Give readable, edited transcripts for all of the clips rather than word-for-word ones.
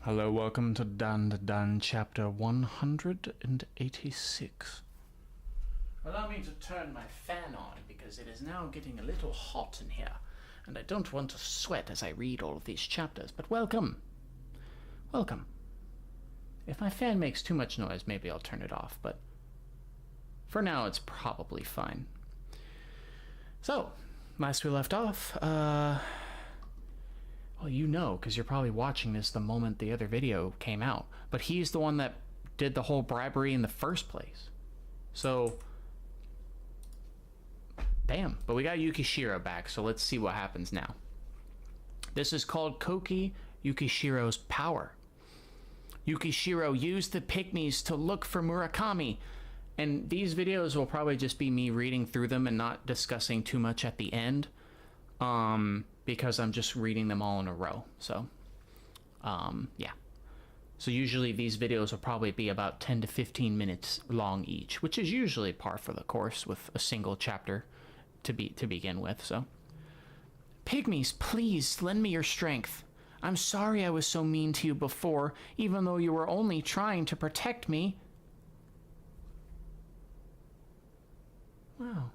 Hello, welcome to Dandadan, chapter 186. Allow me to turn my fan on, because it is now getting a little hot in here, and I don't want to sweat as I read all of these chapters, but welcome. Welcome. If my fan makes too much noise, maybe I'll turn it off, but for now it's probably fine. So, last we left off, well, you know, because you're probably watching this the moment the other video came out. But he's the one that did the whole bribery in the first place. So, damn. But we got Yukishiro back, so let's see what happens now. This is called Koki Yukishiro'S power. Yukishiro used the pygmies to look for Murakami. And these videos will probably just be me reading through them and not discussing too much at the end. Because I'm just reading them all in a row. So, yeah. So usually these videos will probably be about 10 to 15 minutes long each, which is usually par for the course with a single chapter to begin with. So, Pygmies, please lend me your strength. I'm sorry I was so mean to you before, even though you were only trying to protect me. Wow.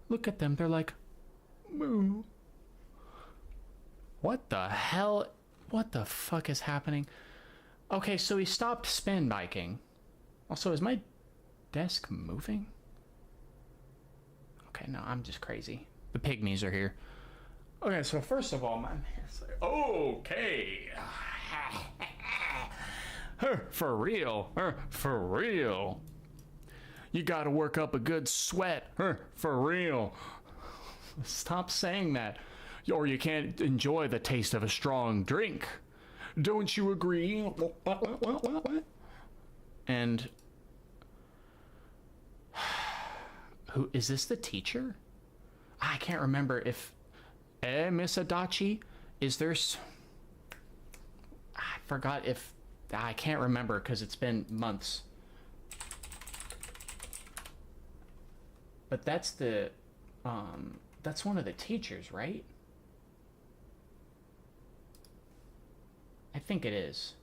Look at them. They're like, moo. What the hell? What the fuck is happening? Okay, so he stopped spin biking. Also, is my desk moving? Okay, no, I'm just crazy. The pygmies are here. Okay, so first of all, my man's like, okay. For real. For real. You gotta work up a good sweat. For real. Stop saying that. Or you can't enjoy the taste of a strong drink. Don't you agree? What? And who is this? The teacher? I can't remember if Miss Adachi, is there I forgot if I can't remember because it's been months. But that's the that's one of the teachers, right? I think it is.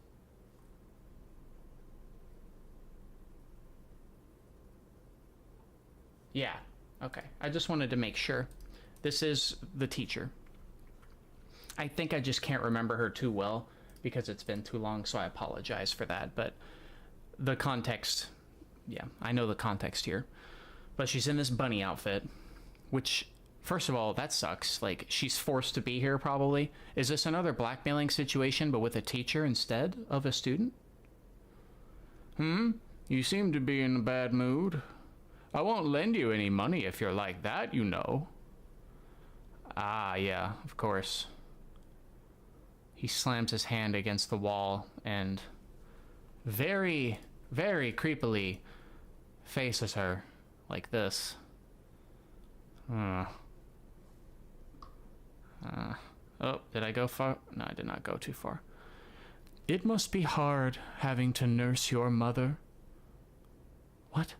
Yeah, okay. I just wanted to make sure. This is the teacher. I think I just can't remember her too well because it's been too long, so I apologize for that. But the context, yeah, I know the context here. But she's in this bunny outfit, which, first of all, that sucks. Like, she's forced to be here, probably. Is this another blackmailing situation, but with a teacher instead of a student? You seem to be in a bad mood. I won't lend you any money if you're like that, you know. Ah, yeah, of course. He slams his hand against the wall and very, very creepily faces her like this. Oh, did I go far? No, I did not go too far. It must be hard having to nurse your mother. What?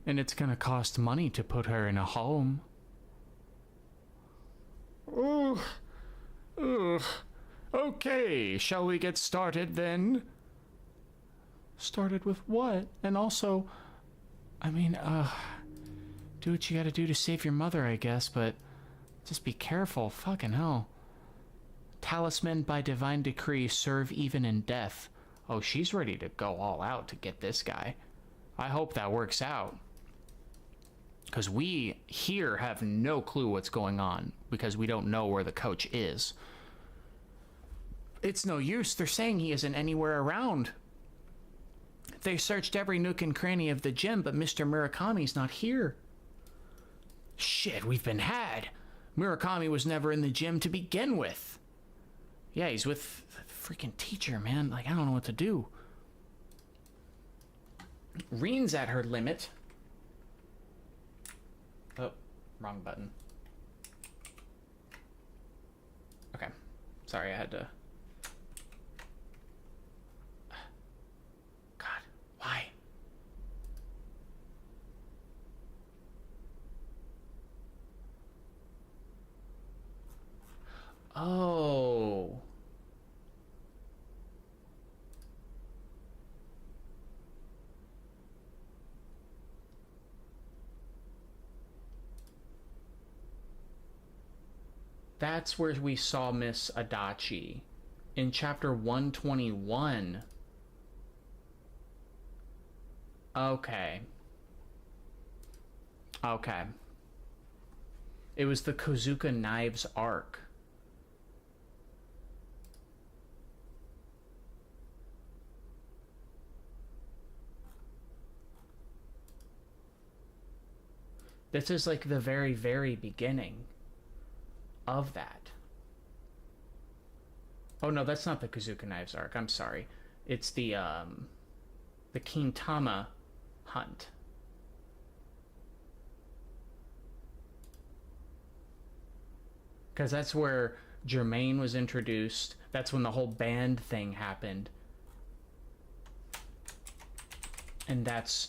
And it's gonna cost money to put her in a home. Ugh. Okay, shall we get started then? Started with what? And also, I mean, do what you gotta do to save your mother, I guess, but just be careful. Fucking hell. Talisman by divine decree serve even in death. Oh, she's ready to go all out to get this guy. I hope that works out. Because we here have no clue what's going on because we don't know where the coach is. It's no use. They're saying he isn't anywhere around. They searched every nook and cranny of the gym, but Mr. Murakami's not here. Shit, we've been had. Murakami was never in the gym to begin with. Yeah, he's with the freaking teacher, man. Like, I don't know what to do. Reen's at her limit. Oh, wrong button. Okay. Sorry, I had to... God, why? Oh. That's where we saw Miss Adachi. In chapter 121. Okay. Okay. It was the Kozuka Knives arc. This is like the very, very beginning of that. Oh no, that's not the Kozuka Knives arc. I'm sorry. It's the Kintama hunt. Because that's where Germain was introduced. That's when the whole band thing happened. And that's...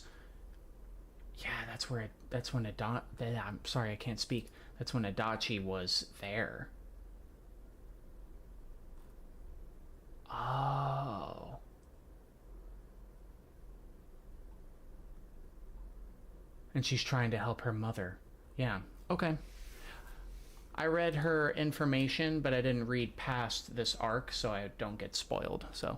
Yeah, that's where that's when I'm sorry, I can't speak. That's when Adachi was there. Oh. And she's trying to help her mother. Yeah, okay. I read her information, but I didn't read past this arc, so I don't get spoiled. So,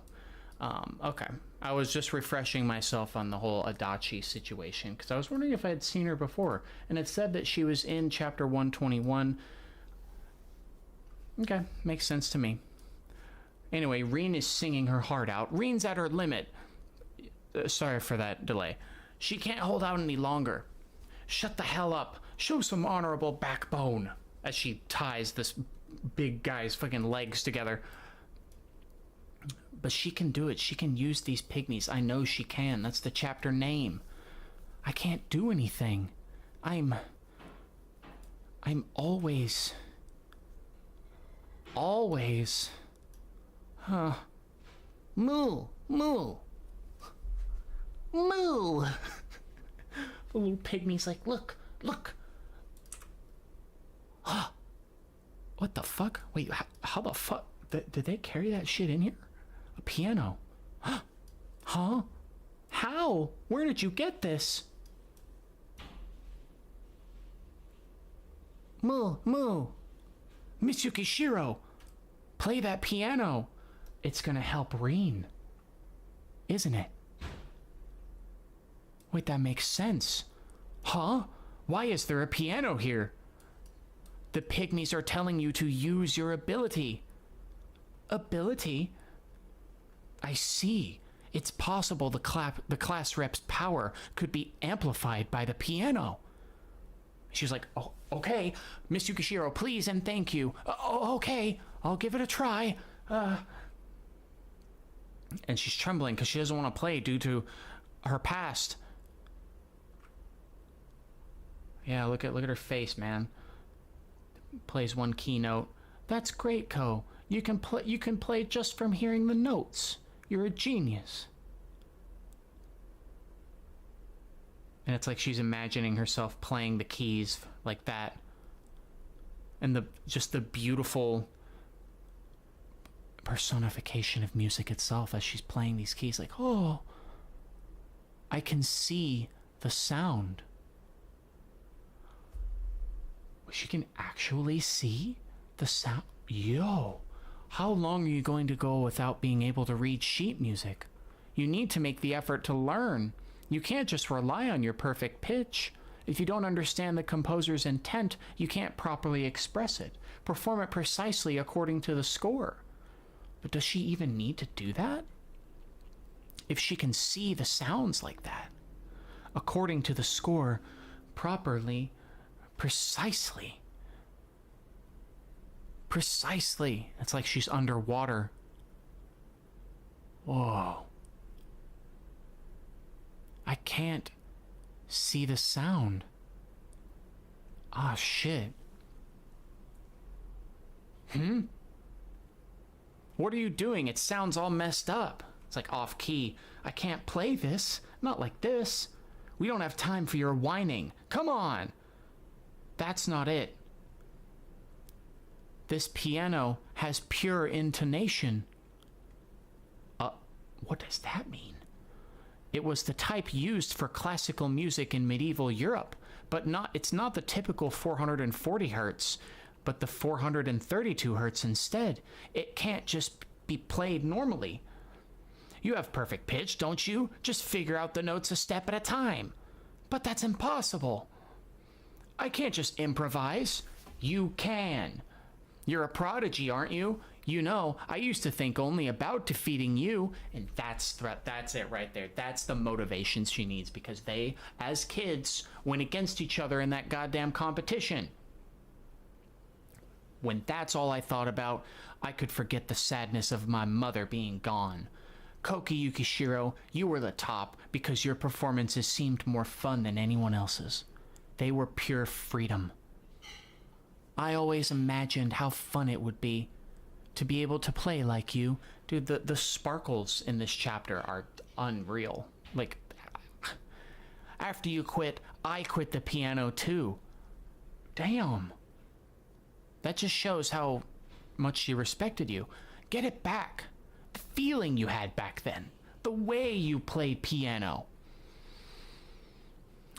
okay. I was just refreshing myself on the whole Adachi situation, because I was wondering if I had seen her before. And it said that she was in chapter 121. Okay, makes sense to me. Anyway, Rin is singing her heart out. Rin's at her limit. Sorry for that delay. She can't hold out any longer. Shut the hell up. Show some honorable backbone. As she ties this big guy's fucking legs together. But she can do it. She can use these pygmies. I know she can. That's the chapter name. I can't do anything. I'm always... Moo! Moo! Moo! The little pygmy's like, look! Look! What the fuck? Wait, how the fuck? Did they carry that shit in here? A piano. Huh? How? Where did you get this? Moo, moo. Miss Yukishiro, play that piano. It's gonna help Rin, isn't it? Wait, that makes sense. Huh? Why is there a piano here? The pygmies are telling you to use your ability. Ability? I see. It's possible the class rep's power could be amplified by the piano. She's like, oh, okay, Miss Yukishiro, please and thank you. Oh, okay, I'll give it a try. And she's trembling because she doesn't want to play due to her past. Yeah, look at her face, man. Plays one keynote. That's great, Ko. You can play just from hearing the notes. You're a genius. And it's like she's imagining herself playing the keys like that. And just the beautiful personification of music itself as she's playing these keys. Like, oh, I can see the sound. She can actually see the sound. Yo, how long are you going to go without being able to read sheet music? You need to make the effort to learn. You can't just rely on your perfect pitch. If you don't understand the composer's intent, you can't properly express it. Perform it precisely according to the score. But does she even need to do that? If she can see the sounds like that, according to the score, properly, precisely. It's like she's underwater. Whoa. I can't see the sound. Ah, shit. What are you doing? It sounds all messed up. It's like off key. I can't play this. Not like this. We don't have time for your whining. Come on. That's not it. This piano has pure intonation. What does that mean? It was the type used for classical music in medieval Europe, but it's not the typical 440 hertz. but the 432 hertz instead. It can't just be played normally. You have perfect pitch, don't you? Just figure out the notes a step at a time. But that's impossible. I can't just improvise. You can. You're a prodigy, aren't you? You know, I used to think only about defeating you, and that's it right there. That's the motivation she needs, because they, as kids, went against each other in that goddamn competition. When that's all I thought about, I could forget the sadness of my mother being gone. Koki Yukishiro, you were the top because your performances seemed more fun than anyone else's. They were pure freedom. I always imagined how fun it would be to be able to play like you. Dude, the sparkles in this chapter are unreal. Like, after you quit, I quit the piano too. Damn. That just shows how much she respected you. Get it back. The feeling you had back then. The way you played piano.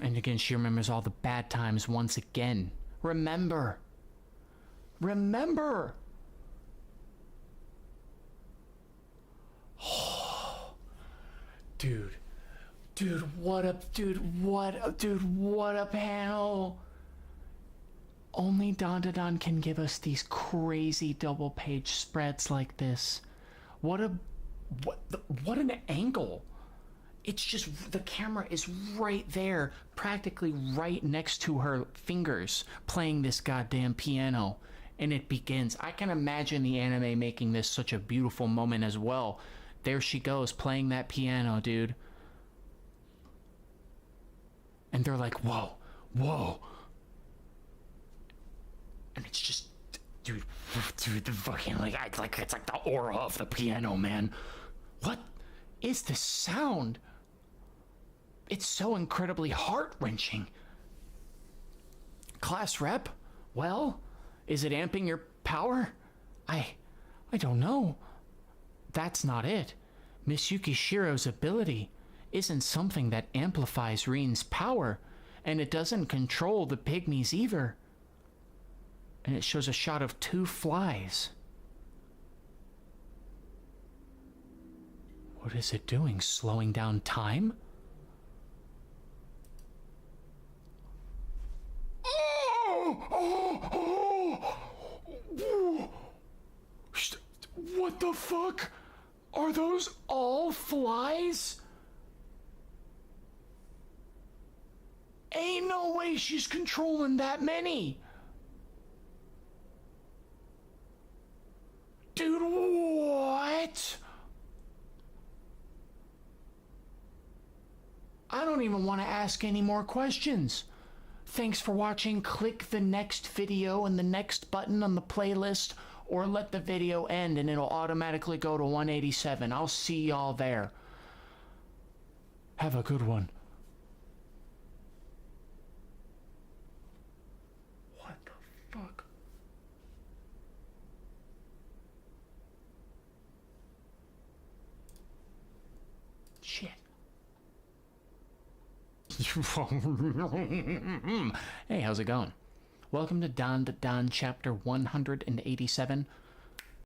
And again, she remembers all the bad times once again. Remember. Remember. Oh, dude, what a panel. Only Dandadan can give us these crazy double page spreads like this. What an angle. It's just, the camera is right there, practically right next to her fingers, playing this goddamn piano. And it begins. I can imagine the anime making this such a beautiful moment as well. There she goes, playing that piano, dude. And they're like, whoa, whoa. And it's just, dude, the fucking, it's like the aura of the piano, man. What is this sound? It's so incredibly heart-wrenching. Class rep? Well, is it amping your power? I don't know. That's not it. Miss Yukishiro's ability isn't something that amplifies Rin's power, and it doesn't control the pygmies either. And it shows a shot of 2 flies. What is it doing? Slowing down time? What the fuck? Are those all flies? Ain't no way she's controlling that many. Dude, what? I don't even want to ask any more questions. Thanks for watching. Click the next video and the next button on the playlist, or let the video end and it'll automatically go to 187. I'll see y'all there. Have a good one. What the fuck? Shit. Hey, how's it going? Welcome to Dandadan chapter 187.